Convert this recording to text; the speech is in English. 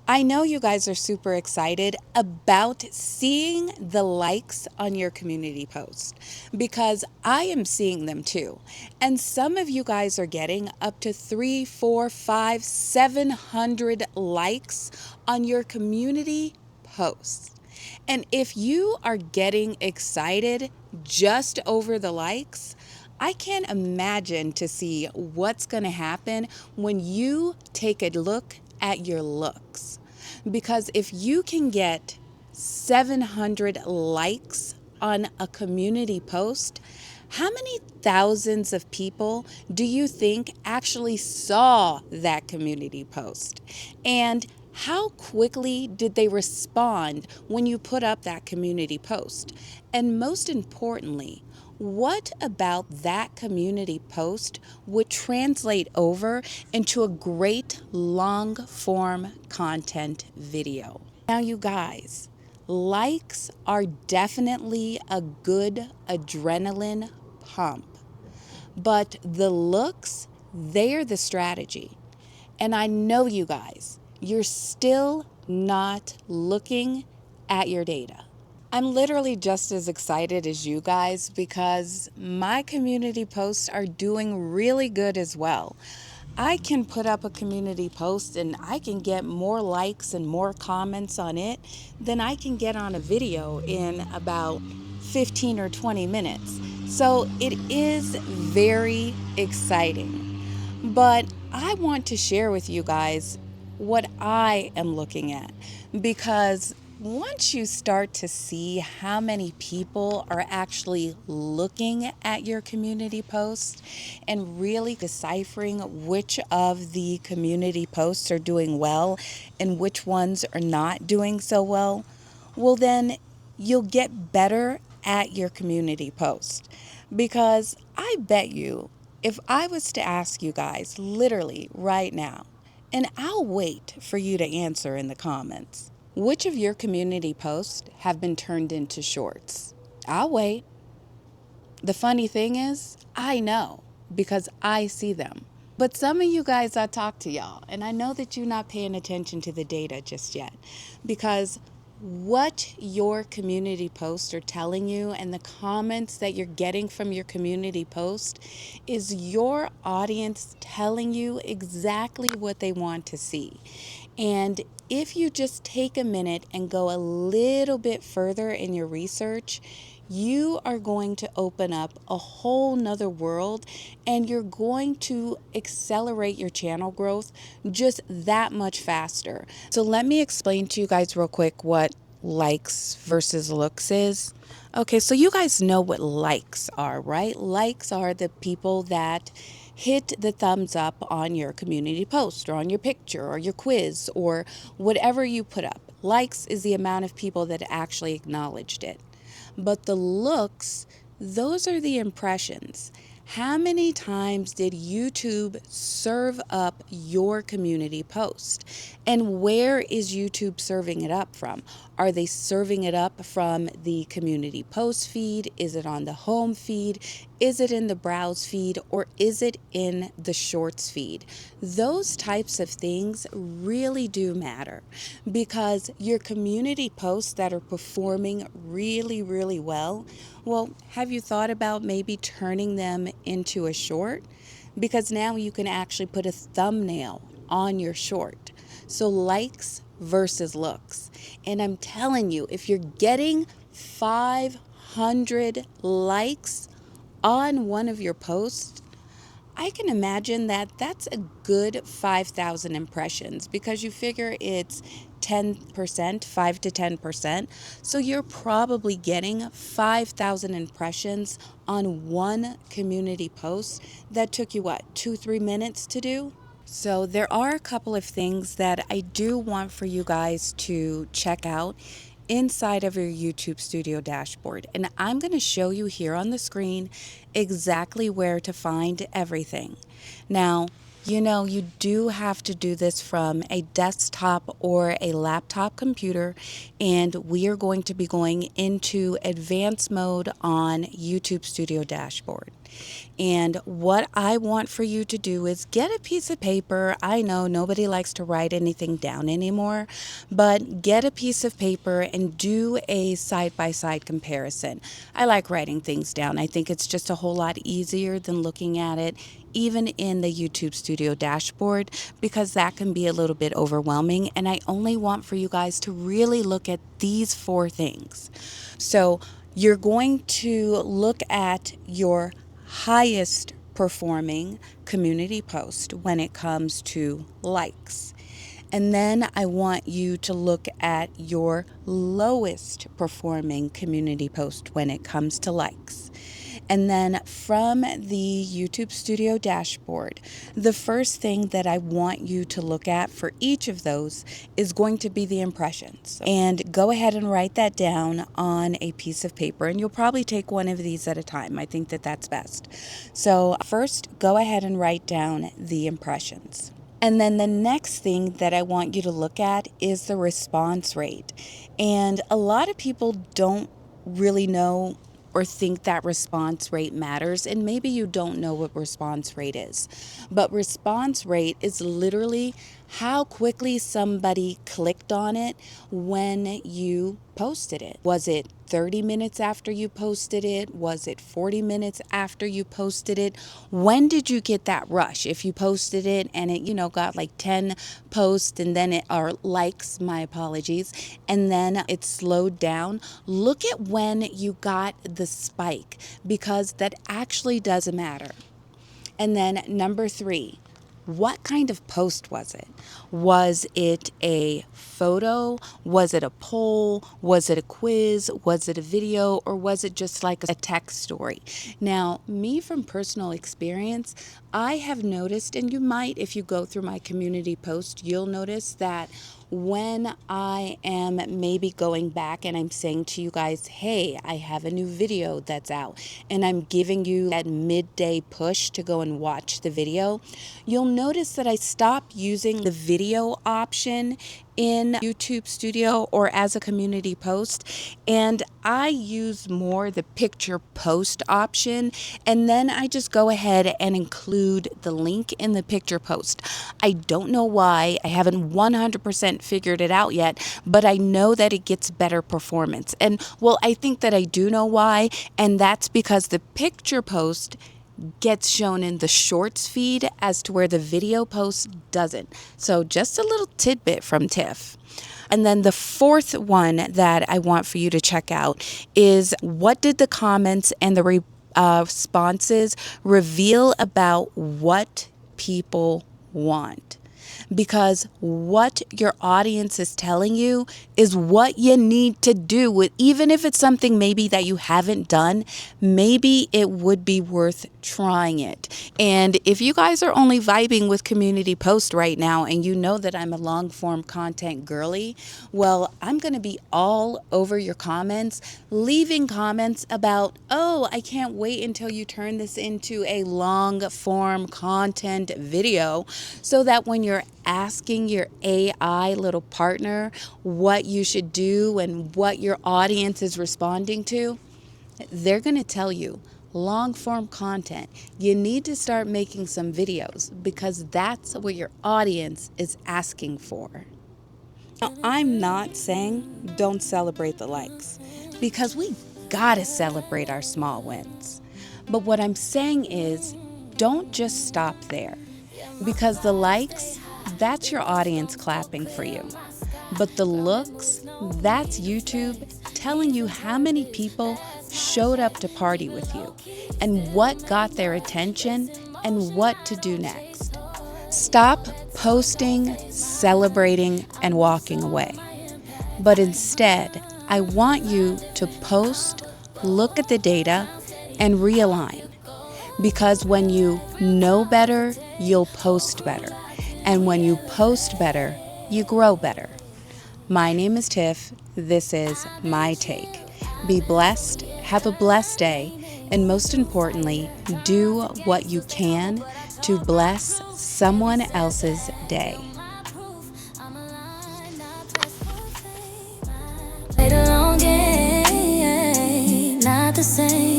I know you guys are super excited about seeing the likes on your community post because I am seeing them too. And some of you guys are getting up to 3, 4, 5, 700 likes on your community posts. And if you are getting excited just over the likes, I can't imagine to see what's going to happen when you take a look at your looks. Because if you can get 700 likes on a community post, how many thousands of people do you think actually saw that community post? And how quickly did they respond when you put up that community post? And most importantly, what about that community post would translate over into a great long form content video? Now, you guys, likes are definitely a good adrenaline pump, but the looks, they're the strategy. And I know you guys, you're still not looking at your data. I'm literally just as excited as you guys because my community posts are doing really good as well. I can put up a community post and I can get more likes and more comments on it than I can get on a video in about 15 or 20 minutes. So it is very exciting. But I want to share with you guys what I am looking at because once you start to see how many people are actually looking at your community posts and really deciphering which of the community posts are doing well and which ones are not doing so well, well, then you'll get better at your community post. Because I bet you, if I was to ask you guys literally right now, and I'll wait for you to answer in the comments, which of your community posts have been turned into shorts? I'll wait. The funny thing is, I know because I see them. But some of you guys, I talk to y'all, and I know that you're not paying attention to the data just yet because what your community posts are telling you and the comments that you're getting from your community post is your audience telling you exactly what they want to see. And if you just take a minute and go a little bit further in your research, you are going to open up a whole nother world and you're going to accelerate your channel growth just that much faster. So let me explain to you guys real quick what likes versus looks is. Okay, so you guys know what likes are, right? Likes are the people that hit the thumbs up on your community post or on your picture or your quiz or whatever you put up. Likes is the amount of people that actually acknowledged it. But the looks, those are the impressions. How many times did YouTube serve up your community post? And where is YouTube serving it up from? Are they serving it up from the community post feed? Is it on the home feed? Is it in the browse feed? Or is it in the shorts feed? Those types of things really do matter because your community posts that are performing really, really well, well, have you thought about maybe turning them into a short? Because now you can actually put a thumbnail on your short. So likes versus looks. And I'm telling you, if you're getting 500 likes on one of your posts, I can imagine that that's a good 5,000 impressions because you figure it's 10%, 5 to 10%. So you're probably getting 5,000 impressions on one community post that took you what, 2, 3 minutes to do? So there are a couple of things that I do want for you guys to check out inside of your YouTube Studio dashboard. And I'm going to show you here on the screen exactly where to find everything. Now, you know, you do have to do this from a desktop or a laptop computer, and we are going to be going into advanced mode on YouTube Studio dashboard. And what I want for you to do is get a piece of paper. I know nobody likes to write anything down anymore, but get a piece of paper and do a side-by-side comparison. I like writing things down. I think it's just a whole lot easier than looking at it even in the YouTube Studio dashboard, because that can be a little bit overwhelming. And I only want for you guys to really look at these 4 things. So you're going to look at your highest performing community post when it comes to likes. And then I want you to look at your lowest performing community post when it comes to likes. And then from the YouTube Studio dashboard, the first thing that I want you to look at for each of those is going to be the impressions. And go ahead and write that down on a piece of paper, and you'll probably take one of these at a time. I think that that's best. So first, go ahead and write down the impressions. And then the next thing that I want you to look at is the response rate. And a lot of people don't really know or think that response rate matters, and maybe you don't know what response rate is. But response rate is literally how quickly somebody clicked on it when you posted it. Was it 30 minutes after you posted it? Was it 40 minutes after you posted it? When did you get that rush? If you posted it and it, got like 10 posts and then or likes, my apologies, and then it slowed down, look at when you got the spike, because that actually does matter. And then number 3, what kind of post was it? Was it a photo? Was it a poll? Was it a quiz? Was it a video? Or was it just like a text story? Now, me from personal experience, I have noticed, and you might, if you go through my community post, you'll notice that when I am maybe going back and I'm saying to you guys, hey, I have a new video that's out, and I'm giving you that midday push to go and watch the video, you'll notice that I stopped using the video option in YouTube Studio or as a community post, and I use more the picture post option, and then I just go ahead and include the link in the picture post. I don't know why. I haven't 100% figured it out yet, but I know that it gets better performance. And well, I think that I do know why, and that's because the picture post gets shown in the shorts feed as to where the video post doesn't. So just a little tidbit from Tiff. And then the 4th one that I want for you to check out is, what did the comments and the responses reveal about what people want? Because what your audience is telling you is what you need to do. Even if it's something maybe that you haven't done, maybe it would be worth trying it. And if you guys are only vibing with community post right now, and you know that I'm a long form content girly, well, I'm going to be all over your comments, leaving comments about, oh, I can't wait until you turn this into a long form content video, so that when you're asking your AI little partner what you should do and what your audience is responding to, they're going to tell you, long form content, you need to start making some videos, because that's what your audience is asking for. Now, I'm not saying don't celebrate the likes, because we gotta celebrate our small wins. But what I'm saying is, don't just stop there, because the likes, that's your audience clapping for you. But the looks, that's YouTube telling you how many people showed up to party with you, and what got their attention, and what to do next. Stop posting, celebrating, and walking away. But instead, I want you to post, look at the data, and realign. Because when you know better, you'll post better. And when you post better, you grow better. My name is Tiff. This is My Take. Be blessed, have a blessed day, and most importantly, do what you can to bless someone else's day. Played a long game, not the same.